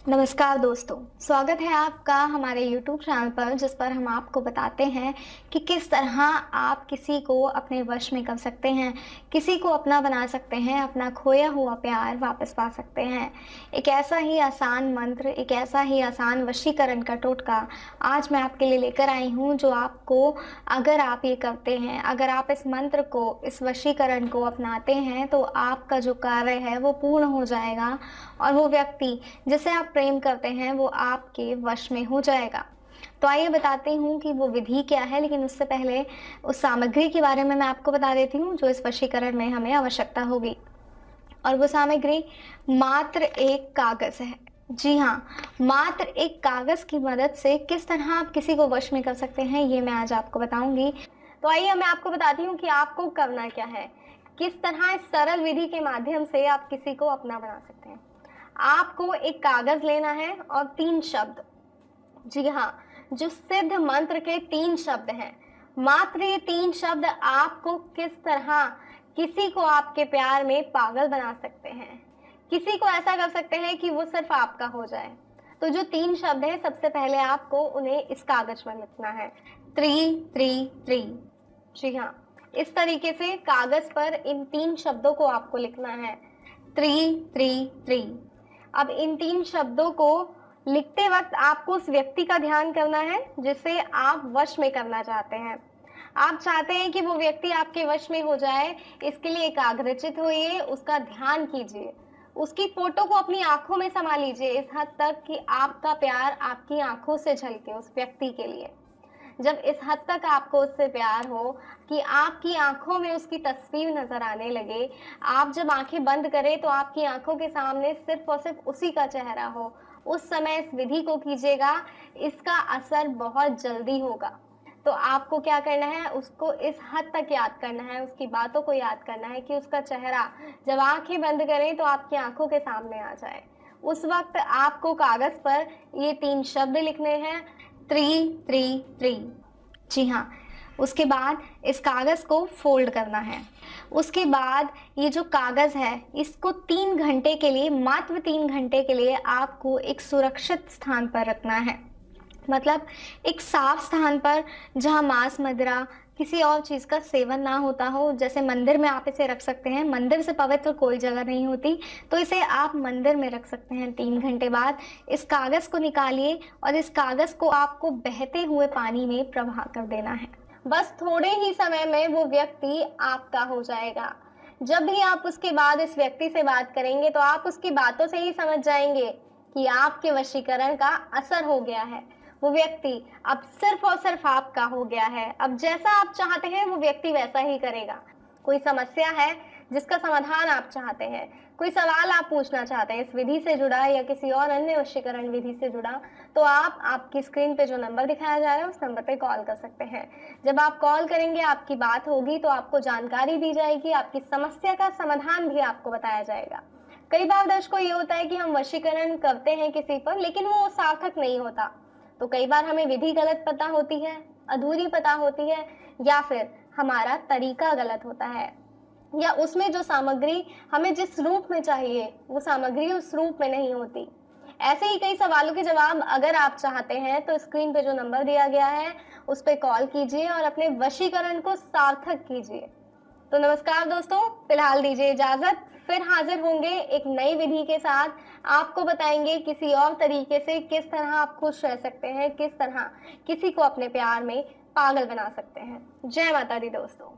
नमस्कार दोस्तों, स्वागत है आपका हमारे YouTube चैनल पर जिस पर हम आपको बताते हैं कि किस तरह आप किसी को अपने वश में कर सकते हैं, किसी को अपना बना सकते हैं, अपना खोया हुआ प्यार वापस पा सकते हैं। एक ऐसा ही आसान मंत्र, एक ऐसा ही आसान वशीकरण का टोटका आज मैं आपके लिए लेकर आई हूँ जो आपको, अगर आप ये करते हैं, अगर आप इस मंत्र को, इस वशीकरण को अपनाते हैं तो आपका जो कार्य है वो पूर्ण हो जाएगा और वो व्यक्ति जिसे आप प्रेम करते हैं वो आपके वश में हो जाएगा। तो आइए बताती हूँ कि वो विधि क्या है, लेकिन उससे पहले उस सामग्री के बारे में मैं आपको बता देती हूँ जो इस वशीकरण में हमें आवश्यकता होगी। और वो सामग्री मात्र एक कागज़ है। जी हाँ, मात्र एक कागज़ की मदद से किस तरह आप किसी को वश में कर सकते हैं ये मैं आज आपको बताऊँगी। तो आइए मैं आपको बताती हूँ कि आपको करना क्या है, किस तरह इस सरल विधि के माध्यम से आप किसी को अपना बना सकते हैं। आपको एक कागज लेना है और 3 शब्द, जी हाँ, जो सिद्ध मंत्र के 3 शब्द हैं। मात्र ये 3 शब्द आपको किस तरह किसी को आपके प्यार में पागल बना सकते हैं, किसी को ऐसा कर सकते हैं कि वो सिर्फ आपका हो जाए। तो जो 3 शब्द हैं, सबसे पहले आपको उन्हें इस कागज पर लिखना है। त्रि त्रि त्रि, जी हाँ, इस तरीके से कागज पर इन 3 शब्दों को आपको लिखना है। त्रि त्रि त्रि। अब इन 3 शब्दों को लिखते वक्त आपको उस व्यक्ति का ध्यान करना है जिसे आप वश में करना चाहते हैं। आप चाहते हैं कि वो व्यक्ति आपके वश में हो जाए, इसके लिए एकाग्रचित होइए, उसका ध्यान कीजिए, उसकी फोटो को अपनी आंखों में समा लीजिए इस हद तक कि आपका प्यार आपकी आंखों से झलके उस व्यक्ति के लिए। जब इस हद तक आपको उससे प्यार हो कि आपकी आंखों में उसकी तस्वीर नजर आने लगे, आप जब आंखें बंद करें तो आपकी आंखों के सामने सिर्फ और सिर्फ उसी का चेहरा हो, उस समय इस विधि को कीजिएगा। इसका असर बहुत जल्दी होगा। तो आपको क्या करना है, उसको इस हद तक याद करना है, उसकी बातों को याद करना है कि उसका चेहरा जब आंखें बंद करें तो आपकी आंखों के सामने आ जाए। उस वक्त आपको कागज पर ये 3 शब्द लिखने हैं, त्रि त्रि त्रि। जी हाँ, उसके बाद इस कागज़ को फ़ोल्ड करना है। उसके बाद ये जो कागज़ है इसको 3 घंटे के लिए, मात्र 3 घंटे के लिए आपको एक सुरक्षित स्थान पर रखना है। मतलब एक साफ स्थान पर जहाँ मांस मदिरा किसी और चीज़ का सेवन ना होता हो। जैसे मंदिर में आप इसे रख सकते हैं, मंदिर से पवित्र कोई जगह नहीं होती, तो इसे आप मंदिर में रख सकते हैं। 3 घंटे बाद इस कागज़ को निकालिए और इस कागज़ को आपको बहते हुए पानी में प्रवाह कर देना है। बस थोड़े ही समय में वो व्यक्ति आपका हो जाएगा। जब भी आप उसके बाद इस व्यक्ति से बात करेंगे तो आप उसकी बातों से ही समझ जाएंगे कि आपके वशीकरण का असर हो गया है। वो व्यक्ति अब सिर्फ और सिर्फ आपका हो गया है। अब जैसा आप चाहते हैं वो व्यक्ति वैसा ही करेगा। कोई समस्या है जिसका समाधान आप चाहते हैं, कोई सवाल आप पूछना चाहते हैं इस विधि से जुड़ा या किसी और अन्य वशीकरण विधि से जुड़ा, तो आप आपकी स्क्रीन पे जो नंबर दिखाया जा रहा है उस नंबर पे कॉल कर सकते हैं। जब आप कॉल करेंगे, आपकी बात होगी तो आपको जानकारी दी जाएगी, आपकी समस्या का समाधान भी आपको बताया जाएगा। कई बार दर्शकों ये होता है कि हम वशीकरण करते हैं किसी पर, लेकिन वो सार्थक नहीं होता। तो कई बार हमें विधि गलत पता होती है, अधूरी पता होती है, या फिर हमारा तरीका गलत होता है, या उसमें जो सामग्री हमें जिस रूप में चाहिए वो सामग्री उस रूप में नहीं होती। ऐसे ही कई सवालों के जवाब अगर आप चाहते हैं तो स्क्रीन पे जो नंबर दिया गया है उस पे कॉल कीजिए और अपने वशीकरण को सार्थक कीजिए। तो नमस्कार दोस्तों, फिलहाल दीजिए इजाजत, फिर हाजिर होंगे एक नई विधि के साथ। आपको बताएंगे किसी और तरीके से किस तरह आप खुश रह सकते हैं, किस तरह किसी को अपने प्यार में पागल बना सकते हैं। जय माता दी दोस्तों।